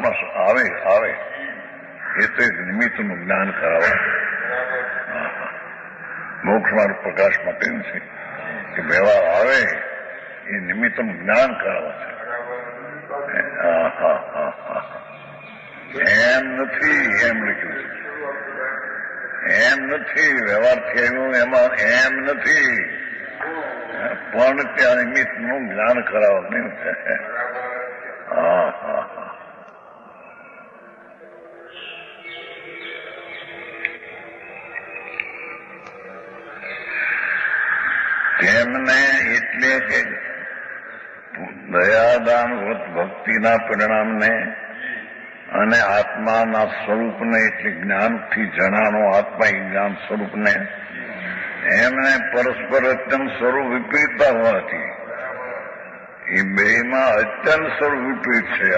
માણસમાં આવે આવે એ તો એક નિમિત્તનું જ્ઞાન કરાવે. મોક્ષ માર્ગ પ્રકાશમાં કહ્યું છે કે વ્યવહાર આવે એ નિમિત્તનું જ્ઞાન કરાવે છે. એમ નથી એમ લખ્યું છે. એમ નથી વ્યવહાર થયેલું એમાં એમ નથી, પણ ત્યાં નિમિત્તનું જ્ઞાન કરાવવાનું છે. તેમને એટલે કે દયાદાન વ્રત ભક્તિના પરિણામને અને આત્માના સ્વરૂપને એટલે જ્ઞાનથી જણાનો આત્મા જ્ઞાન સ્વરૂપને એમને પરસ્પર અત્યંત સ્વરૂપ વિપરીતતા હોવાથી એ બેમાં અત્યંત સ્વરૂપ વિપરીત છે.